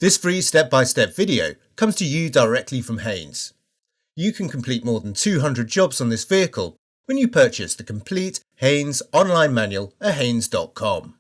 This free step-by-step video comes to you directly from Haynes. You can complete more than 200 jobs on this vehicle when you purchase the complete Haynes online manual at haynes.com.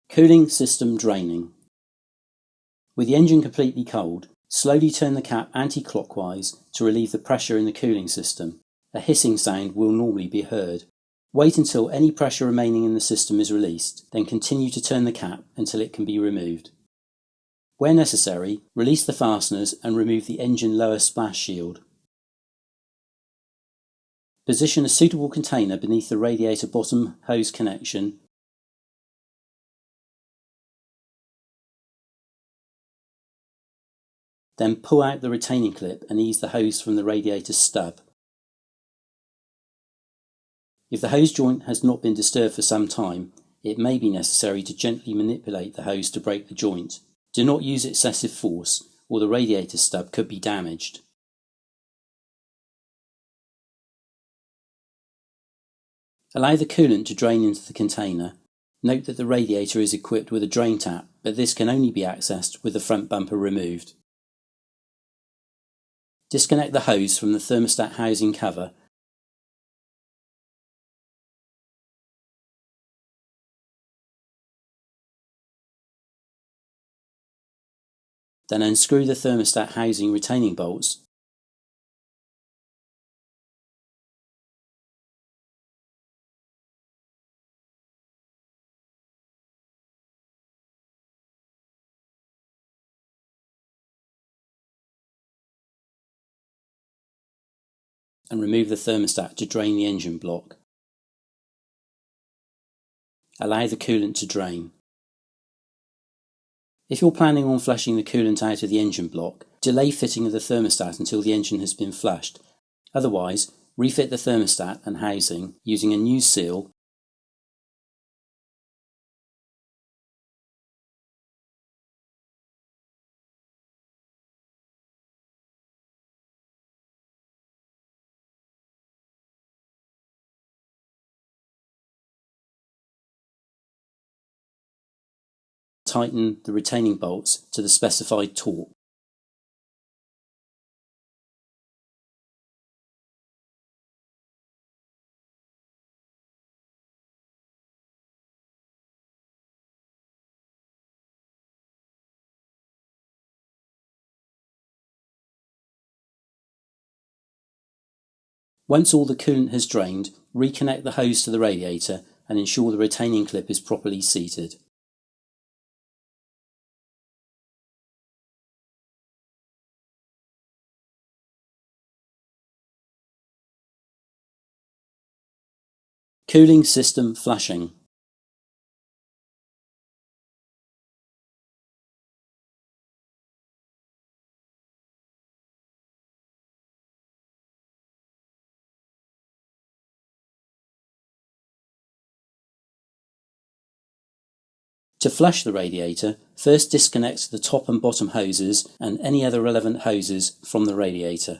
Cooling system draining. With the engine completely cold, slowly turn the cap anti-clockwise to relieve the pressure in the cooling system. A hissing sound will normally be heard. Wait until any pressure remaining in the system is released, then continue to turn the cap until it can be removed. Where necessary, release the fasteners and remove the engine lower splash shield. Position a suitable container beneath the radiator bottom hose connection. Then pull out the retaining clip and ease the hose from the radiator stub. If the hose joint has not been disturbed for some time, it may be necessary to gently manipulate the hose to break the joint. Do not use excessive force, or the radiator stub could be damaged. Allow the coolant to drain into the container. Note that the radiator is equipped with a drain tap, but this can only be accessed with the front bumper removed. Disconnect the hose from the thermostat housing cover . Then unscrew the thermostat housing retaining bolts . And remove the thermostat to drain the engine block. Allow the coolant to drain. If you're planning on flushing the coolant out of the engine block, delay fitting of the thermostat until the engine has been flushed. Otherwise, refit the thermostat and housing using a new seal . Tighten the retaining bolts to the specified torque. Once all the coolant has drained, reconnect the hose to the radiator and ensure the retaining clip is properly seated. Cooling system flushing. To flush the radiator, first disconnect the top and bottom hoses and any other relevant hoses from the radiator.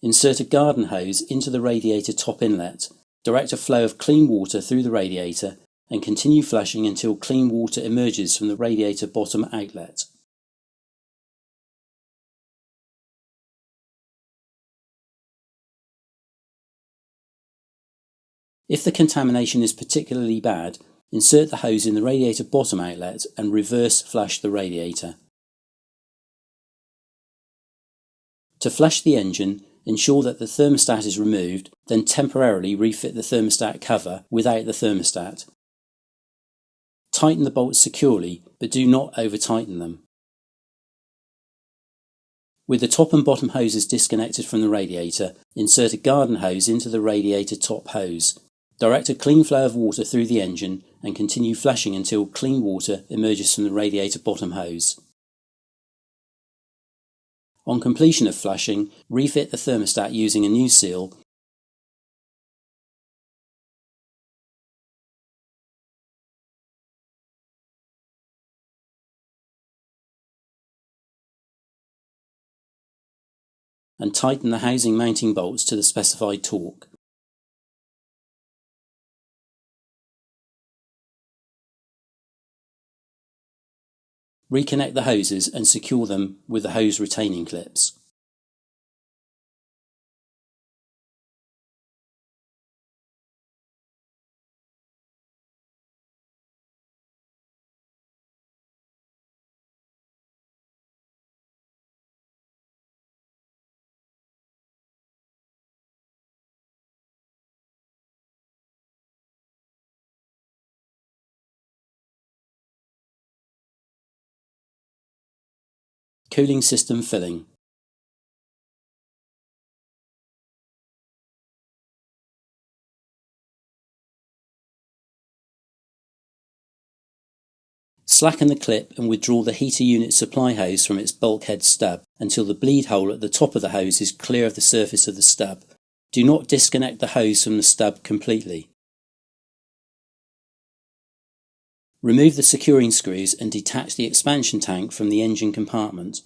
Insert a garden hose into the radiator top inlet, direct a flow of clean water through the radiator and continue flushing until clean water emerges from the radiator bottom outlet. If the contamination is particularly bad, insert the hose in the radiator bottom outlet and reverse flush the radiator. To flush the engine, ensure that the thermostat is removed, then temporarily refit the thermostat cover without the thermostat. Tighten the bolts securely, but do not over-tighten them. With the top and bottom hoses disconnected from the radiator, insert a garden hose into the radiator top hose. Direct a clean flow of water through the engine and continue flushing until clean water emerges from the radiator bottom hose. On completion of flushing, refit the thermostat using a new seal and tighten the housing mounting bolts to the specified torque. Reconnect the hoses and secure them with the hose retaining clips. Cooling system filling. Slacken the clip and withdraw the heater unit supply hose from its bulkhead stub until the bleed hole at the top of the hose is clear of the surface of the stub. Do not disconnect the hose from the stub completely. Remove the securing screws and detach the expansion tank from the engine compartment.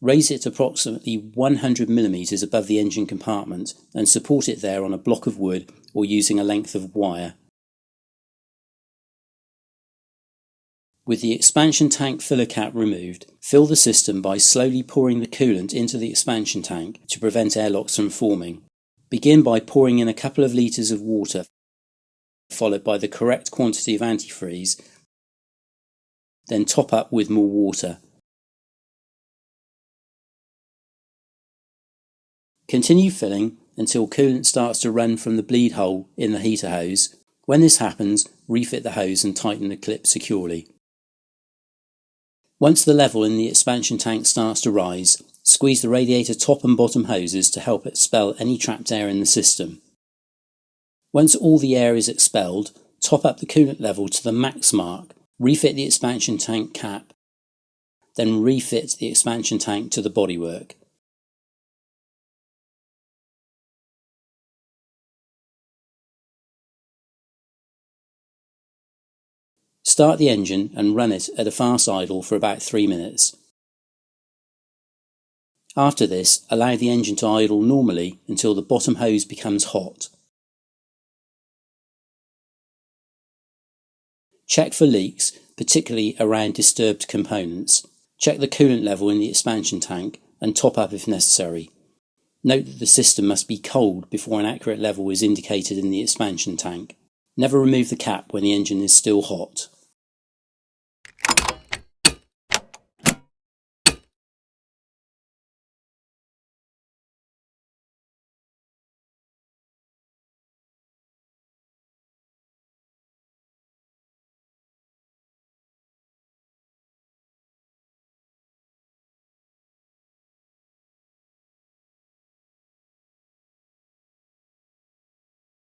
Raise it approximately 100 mm above the engine compartment and support it there on a block of wood or using a length of wire. With the expansion tank filler cap removed, fill the system by slowly pouring the coolant into the expansion tank to prevent airlocks from forming. Begin by pouring in a couple of litres of water, followed by the correct quantity of antifreeze, then top up with more water. Continue filling until coolant starts to run from the bleed hole in the heater hose. When this happens, refit the hose and tighten the clip securely. Once the level in the expansion tank starts to rise, squeeze the radiator top and bottom hoses to help expel any trapped air in the system. Once all the air is expelled, top up the coolant level to the max mark, refit the expansion tank cap, then refit the expansion tank to the bodywork. Start the engine and run it at a fast idle for about 3 minutes. After this, allow the engine to idle normally until the bottom hose becomes hot. Check for leaks, particularly around disturbed components. Check the coolant level in the expansion tank and top up if necessary. Note that the system must be cold before an accurate level is indicated in the expansion tank. Never remove the cap when the engine is still hot.